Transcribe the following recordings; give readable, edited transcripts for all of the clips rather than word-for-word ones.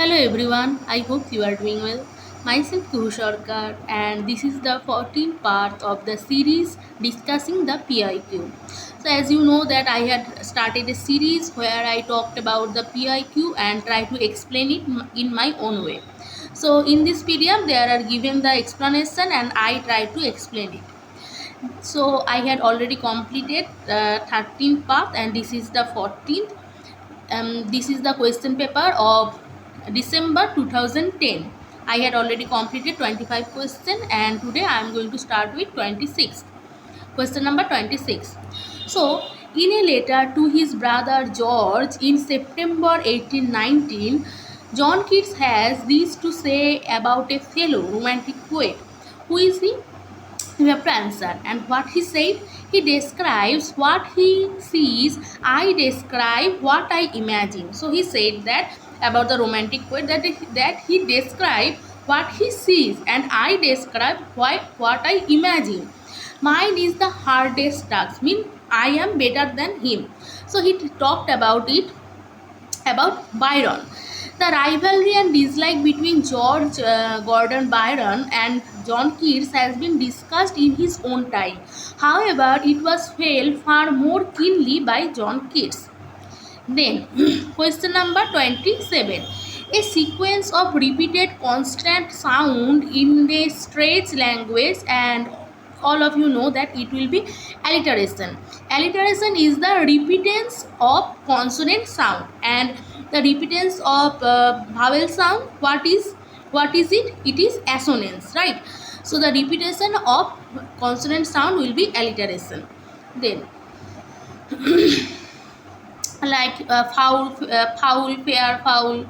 Hello everyone, I hope you are doing well. Myself Guru Sarkar and this is the 14th part of the series discussing the PIQ. So as you know that I had started a series where I talked about the PIQ and try to explain it in my own way. So in this PDF there are given the explanation and I try to explain it. So I had already completed 13th part and this is the 14th. This is the question paper of December 2010. I had already completed 25 questions and today I am going to start with 26. Question number 26. So, in a letter to his brother George in September 1819, John Keats has this to say about a fellow romantic poet. Who is he? You have to answer. And what he said, he describes what he sees, I describe what I imagine. So he said that about the romantic poet that he described what he sees and I describe what I imagine. Mine is the hardest task, mean I am better than him. So he talked about it about Byron. The rivalry and dislike between George Gordon Byron and John Keats has been discussed in his own time. However, it was felt far more keenly by John Keats. Then, question number 27. A sequence of repeated constant sound in a strange language, and all of you know that it will be alliteration. Alliteration is the repeatance of consonant sound, and the repeatance of vowel sound. What is it? It is assonance, right? So the repetition of consonant sound will be alliteration. Then like foul, fair, foul.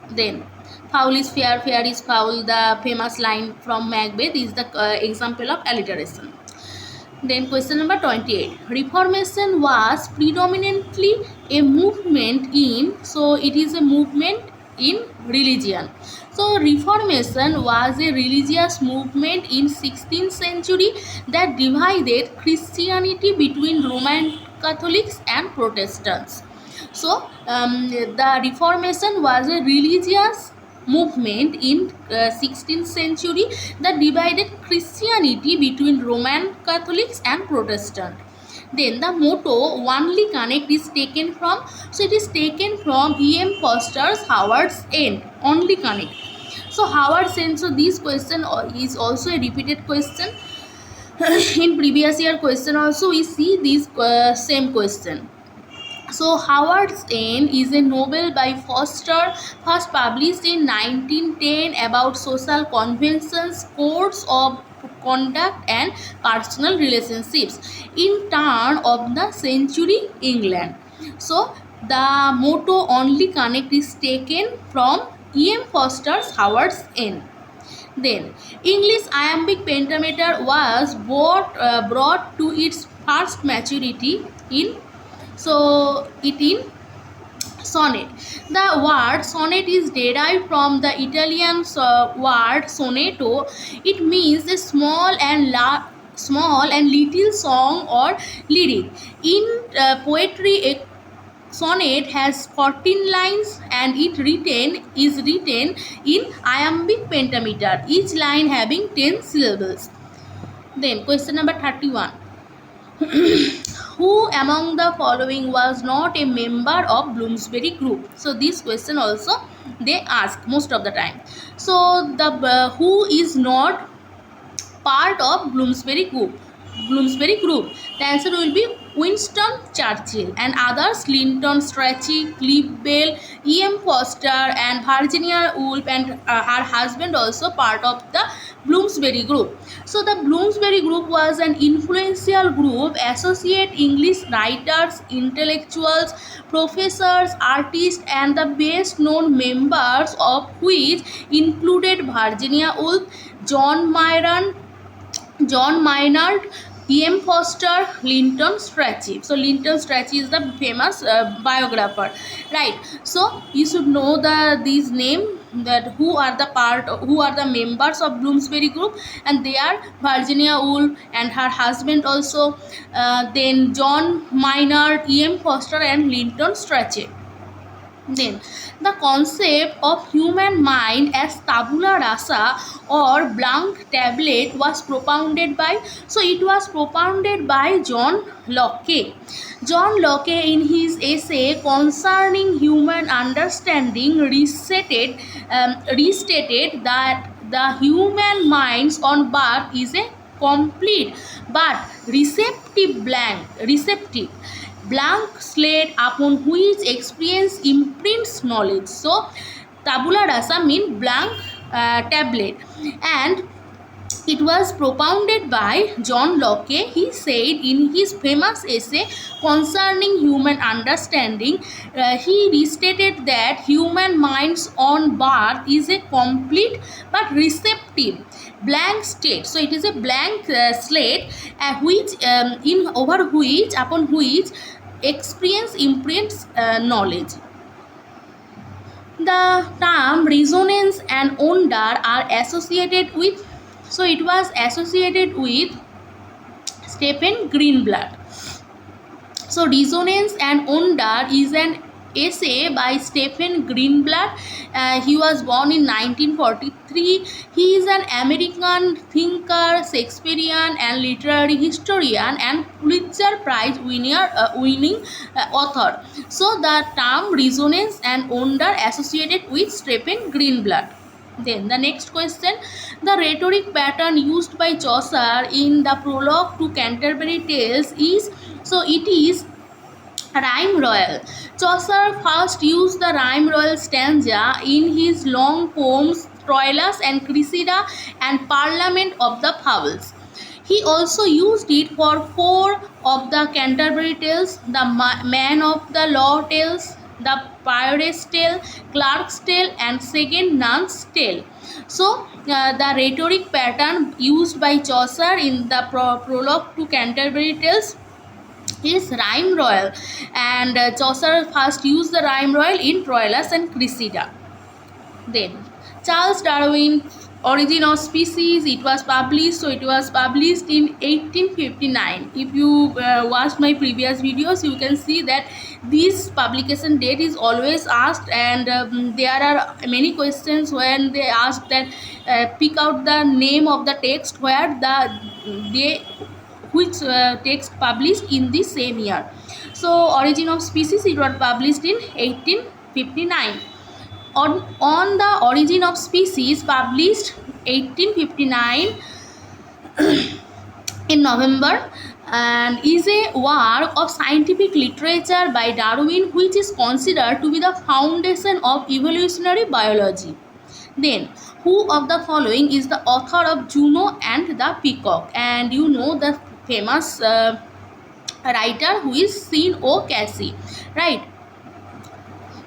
Then foul is fair, fair is foul. The famous line from Macbeth is the example of alliteration. Then question number 28. Reformation was predominantly a movement in, so it is a movement in religion. So Reformation was a religious movement in 16th century that divided Christianity between Roman Catholics and Protestants. So the Reformation was a religious movement in 16th century that divided Christianity between Roman Catholics and Protestant. Then the motto "Only Connect" is taken from, so it is taken from E.M. Foster's Howard's End. Only Connect. So Howard's End. So this question is also a repeated question. In previous year question also we see this same question. So Howard's End is a novel by Foster, first published in 1910 about social conventions, codes of conduct and personal relationships in turn of the century England. So the motto "Only Connect" is taken from E.M. Foster's Howard's End. Then English iambic pentameter was brought to its first maturity in sonnet. The word sonnet is derived from the Italian word sonetto. It means a small and little song or lyric. In poetry, a sonnet has 14 lines and is written in iambic pentameter, each line having 10 syllables. Then question number 31. Who among the following was not a member of Bloomsbury group? So this question also they ask most of the time. So the who is not part of Bloomsbury group? The answer will be Winston Churchill, and others Linton Strachey, Clive Bell, E.M. Foster and Virginia Woolf and her husband also part of the Bloomsbury group. So the Bloomsbury group was an influential group, associate English writers, intellectuals, professors, artists, and the best known members of which included Virginia Woolf, John Maynard, E.M. Foster, Linton Strachey. So Linton Strachey is the famous biographer, right? So you should know these names, that who are the members of Bloomsbury group, and they are Virginia Woolf and her husband also, then John Maynard, E.M. Foster and Linton Strachey. Then the concept of human mind as tabula rasa or blank tablet was propounded by, so it was propounded by John Locke. John Locke in his essay concerning human understanding restated that the human minds on birth is a complete but receptive blank slate upon which experience imprints knowledge. So tabula rasa mean blank tablet, and it was propounded by John Locke. He said in his famous essay concerning human understanding, he restated that human minds on birth is a complete but receptive blank state. So it is a blank slate which in over which upon which experience imprints knowledge. The term resonance and wonder are associated with, so it was associated with Stephen Greenblatt. So resonance and wonder is an essay by Stephen Greenblatt. He was born in 1943. He is an American thinker, Shakespearean and literary historian and Pulitzer Prize winning author. So the term resonance and wonder associated with Stephen Greenblatt. Then the next question, the rhetoric pattern used by Chaucer in the prologue to Canterbury Tales is, so it is rhyme royal. Chaucer first used the rhyme royal stanza in his long poems Troilus and Cressida and Parliament of the Fowls. He also used it for four of the Canterbury Tales, the Man of the Law Tales, the Pirate's Tale, Clerk's Tale and Second Nun's Tale. So the rhetoric pattern used by Chaucer in the prologue to Canterbury Tales is rhyme royal, and Chaucer first used the rhyme royal in Troilus and Cressida. Then Charles Darwin, Origin of Species, it was published, so it was published in 1859. If you watch my previous videos, you can see that this publication date is always asked, and there are many questions when they ask that pick out the name of the text where which text published in the same year. So Origin of Species, it was published in 1859. On the Origin of Species, published 1859 in November, and is a work of scientific literature by Darwin which is considered to be the foundation of evolutionary biology. Then who of the following is the author of Juno and the Peacock? And you know the famous writer who is Pyq, right?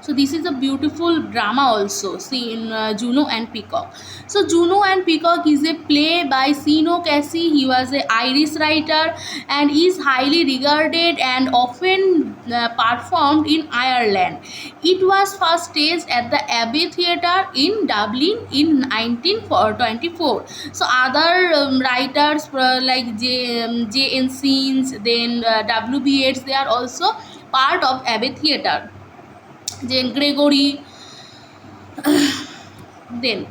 So this is a beautiful drama also, see in Juno and Peacock. So Juno and Peacock is a play by Pyq. He was an Irish writer and is highly regarded and often performed in Ireland. It was first staged at the Abbey Theatre in Dublin in 1924. So other writers like J.N. Scenes, then W.B. Yeats, they are also part of Abbey Theatre. Then Gregory. Then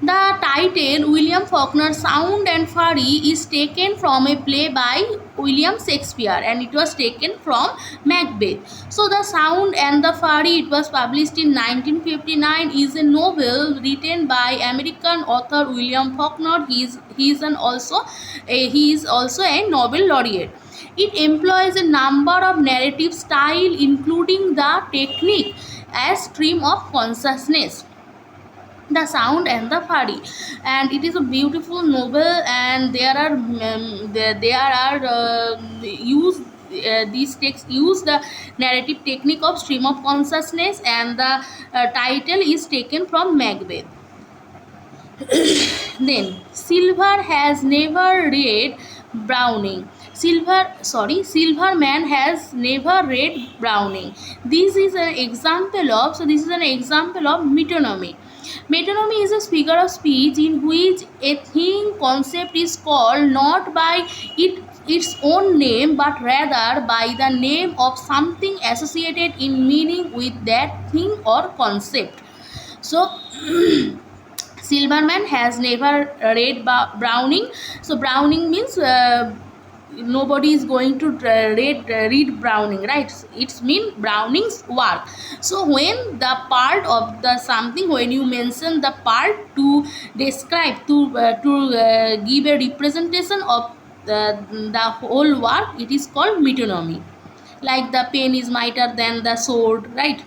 the title William Faulkner's Sound and Fury is taken from a play by William Shakespeare, and it was taken from Macbeth. So the Sound and the Fury, it was published in 1959, is a novel written by American author William Faulkner. He is also a Nobel laureate. It employs a number of narrative style, including the technique as stream of consciousness, the Sound and the Fury, and it is a beautiful novel, and there are these texts use the narrative technique of stream of consciousness, and the title is taken from Macbeth. Then Silver has never read Browning. Silverman has never read Browning. This is an example of metonymy. Metonymy is a figure of speech in which a thing concept is called not by its its own name but rather by the name of something associated in meaning with that thing or concept. So Silverman has never read Browning. So Browning means nobody is going to read Browning, right? It's mean Browning's work. So when the part of the something, when you mention the part to describe, to give a representation of the whole work, it is called metonymy. Like the pen is mightier than the sword, right?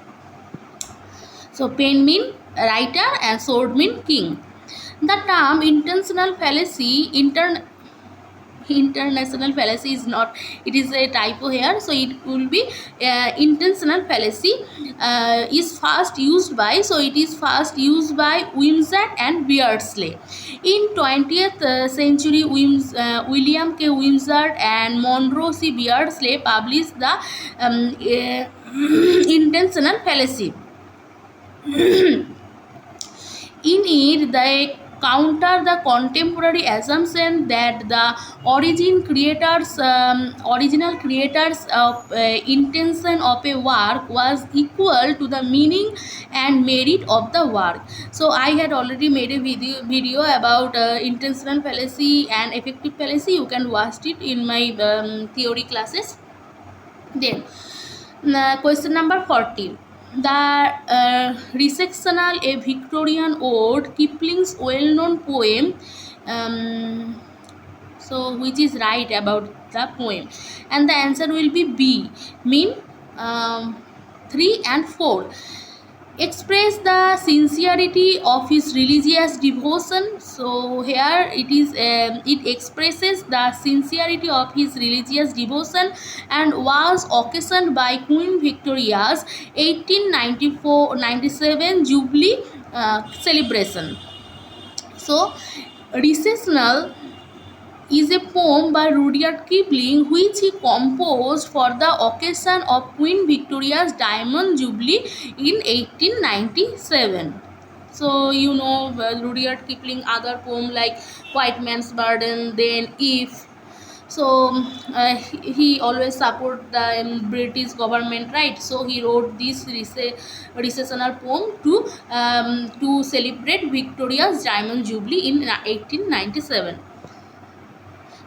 So pen mean writer and sword mean king. The term intentional fallacy, international fallacy is not, it is a typo here, so it will be intentional fallacy is first used by, so it is first used by Wimsatt and Beardsley. In 20th century, William K. Wimsatt and Monroe C. Beardsley published the intentional fallacy. In it, they counter the contemporary assumption that the original creators of intention of a work was equal to the meaning and merit of the work. So I had already made a video about intentional fallacy and effective fallacy. You can watch it in my theory classes. Then question number 40. The Resectional, a Victorian ode, Kipling's well-known poem, so which is right about the poem, and the answer will be B, mean 3 and 4. Express the sincerity of his religious devotion. So here it is, it expresses the sincerity of his religious devotion and was occasioned by Queen Victoria's 1894-97 Jubilee celebration. So Recessional is a poem by Rudyard Kipling which he composed for the occasion of Queen Victoria's Diamond Jubilee in 1897. So you know Rudyard Kipling other poem like White Man's Burden, then If. So he always support the British government, right? So he wrote this recessional poem to celebrate Victoria's Diamond Jubilee in 1897.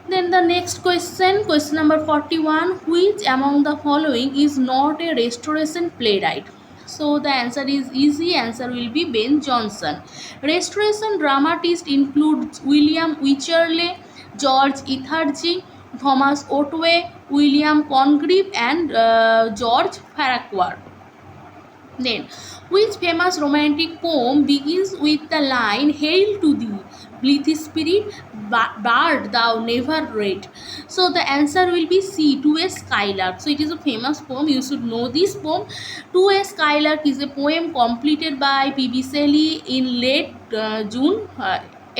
Then the next question, question number 41, which among the following is not a restoration playwright? So the answer is easy, answer will be Ben Jonson. Restoration dramatists include William Wycherley, George Ethergy, Thomas Otway, William Congreve and George Farquhar. Then, which famous romantic poem begins with the line, "Hail to thee, blithe spirit, bard thou never read"? So the answer will be C, "To a Skylark." So it is a famous poem, you should know this poem. "To a Skylark" is a poem completed by P.B. Shelley in late June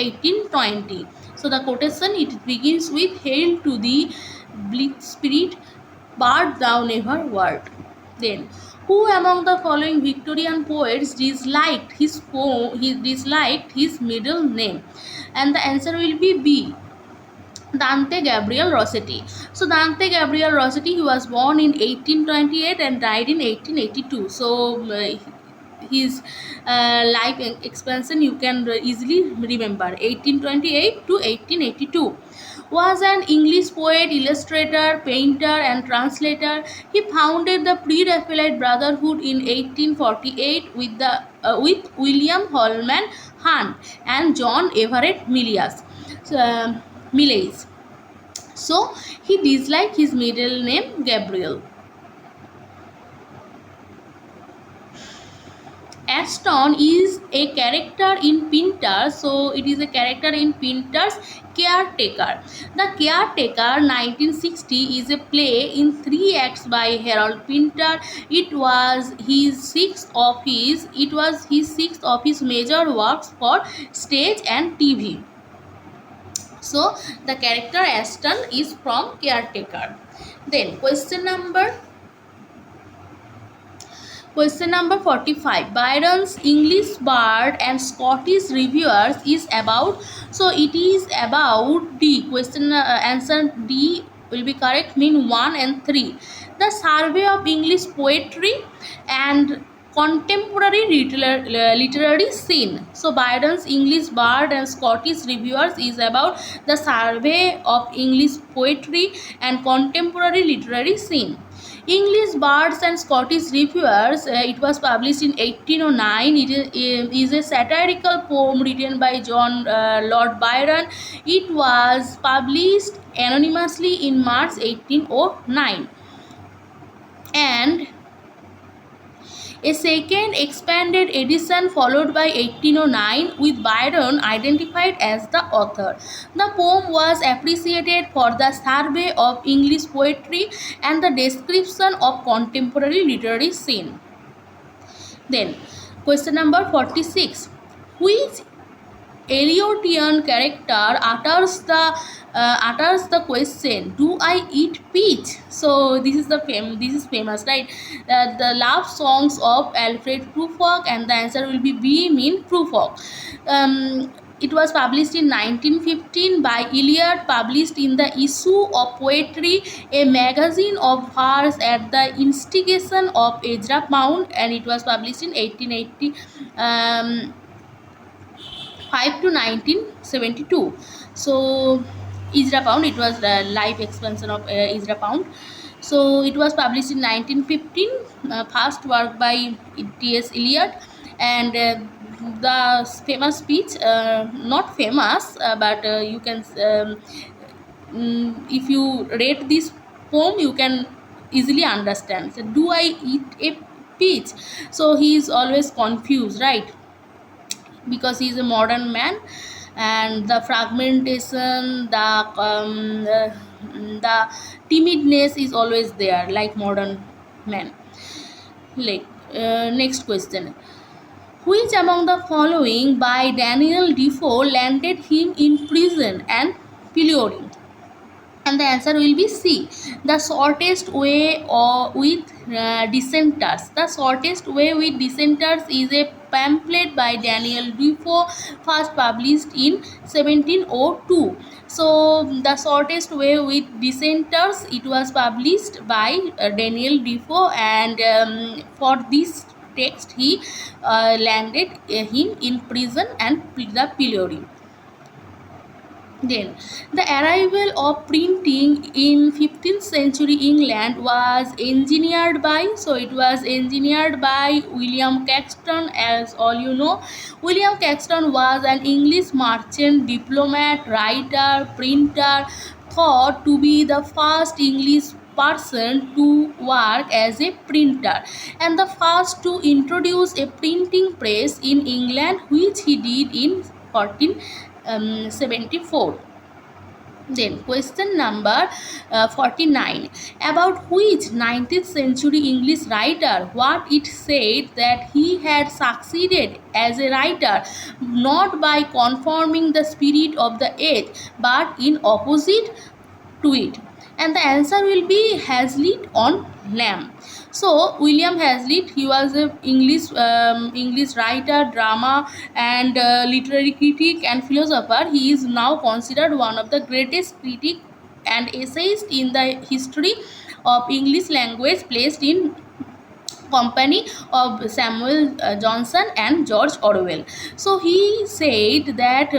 1820. So the quotation, it begins with, "Hail to thee, blithe spirit, bard thou never wert." Then, who among the following Victorian poets disliked his poem? He disliked his middle name, and the answer will be B, Dante Gabriel Rossetti. So Dante Gabriel Rossetti, he was born in 1828 and died in 1882. So his life expansion you can easily remember, 1828 to 1882. Was an English poet, illustrator, painter and translator. He founded the Pre-Raphaelite Brotherhood in 1848 with William Holman Hunt and John Everett Millais. So he disliked his middle name Gabriel. Aston is a character in Pinter, so it is a character in Pinter's Caretaker. The Caretaker 1960 is a play in 3 acts by Harold Pinter. It was his sixth of his major works for stage and TV. So the character Aston is from Caretaker. Then question number 45. Byron's English Bard and Scottish Reviewers is about. So it is about D. Question answer D, will be correct, mean 1 and 3. The survey of English poetry and contemporary literary scene. So Byron's English Bard and Scottish Reviewers is about the survey of English poetry and contemporary literary scene. English Bards and Scottish Reviewers, it was published in 1809. It is a satirical poem written by John Lord Byron. It was published anonymously in March 1809. And a second expanded edition followed by 1809 with Byron identified as the author. The poem was appreciated for the survey of English poetry and the description of contemporary literary scene. Then, question number 46. Which Eliotian character utters the question, "Do I eat peach?" So this is famous, right? The love songs of Alfred Prufrock, and the answer will be B, mean Prufrock. It was published in 1915 by Eliot, published in the issue of Poetry, a magazine of verse at the instigation of Ezra Pound, and it was published in 1880. 5 to 1972. So Ezra Pound, it was the live expansion of Ezra Pound. So it was published in 1915, first work by T.S. Eliot, and the famous speech, not famous, but you can, if you read this poem, you can easily understand. So, do I eat a peach? So he is always confused, right? Because he is a modern man, and the fragmentation, the timidness is always there, like modern man. Like, next question. Which among the following by Daniel Defoe landed him in prison and pillory? And the answer will be C, The Shortest Way with Dissenters. The Shortest Way with Dissenters is a pamphlet by Daniel Defoe, first published in 1702. So The Shortest Way with Dissenters, it was published by Daniel Defoe, and for this text he landed him in prison and the pillory. Then, the arrival of printing in 15th century England was engineered by, so it was engineered by William Caxton, as all you know. William Caxton was an English merchant, diplomat, writer, printer, thought to be the first English person to work as a printer and the first to introduce a printing press in England, which he did in 1474. Then question number 49. About which 19th century English writer what it said that he had succeeded as a writer not by conforming the spirit of the age but in opposite to it? And the answer will be Hazlitt on Lamb. So William Hazlitt, he was a English writer, drama, and literary critic and philosopher. He is now considered one of the greatest critic and essayist in the history of English language, placed in company of Samuel Johnson and George Orwell. So he said about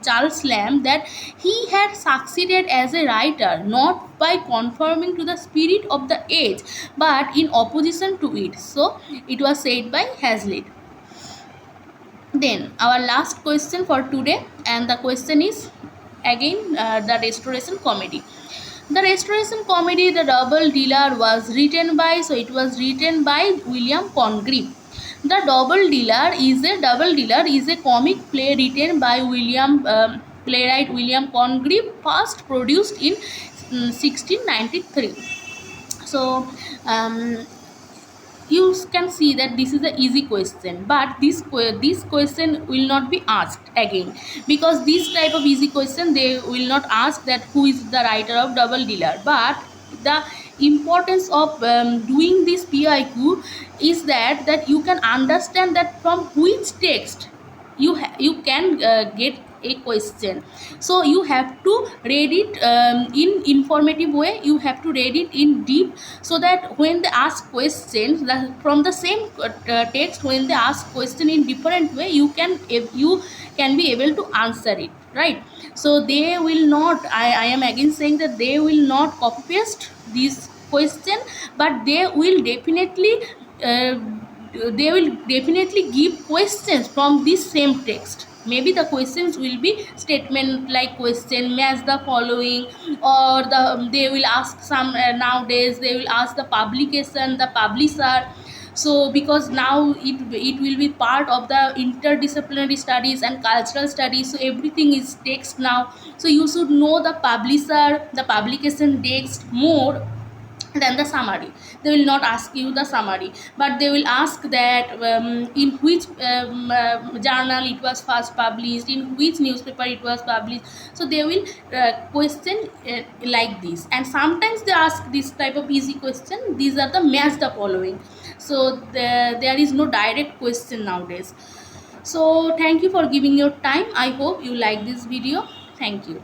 Charles Lamb that he had succeeded as a writer not by conforming to the spirit of the age but in opposition to it. So it was said by Hazlitt. Then our last question for today, and the question is again the Restoration Comedy. The Restoration Comedy, The Double Dealer, was written by, so it was written by William Congreve. The Double Dealer is a comic play written by playwright William Congreve, first produced in 1693. So you can see that this is an easy question, but this question will not be asked again, because this type of easy question they will not ask that who is the writer of Double Dealer. But the importance of doing this PIQ is that you can understand that from which text you can get a question. So you have to read it in informative way, you have to read it in deep, so that when they ask questions from the same text, when they ask question in different way, you can be able to answer it, right? So they will not, I am again saying that they will not copy paste this question, but uh, they will definitely give questions from this same text. Maybe the questions will be statement like question match the following, or they will ask some nowadays they will ask the publication, the publisher. So because now it will be part of the interdisciplinary studies and cultural studies, so everything is text now. So you should know the publisher, the publication text more than the summary. They will not ask you the summary, but they will ask that in which journal it was first published, in which newspaper it was published. So they will question like this, and sometimes they ask this type of easy question, these are the match the following. So there is no direct question nowadays. So thank you for giving your time. I hope you like this video. Thank you.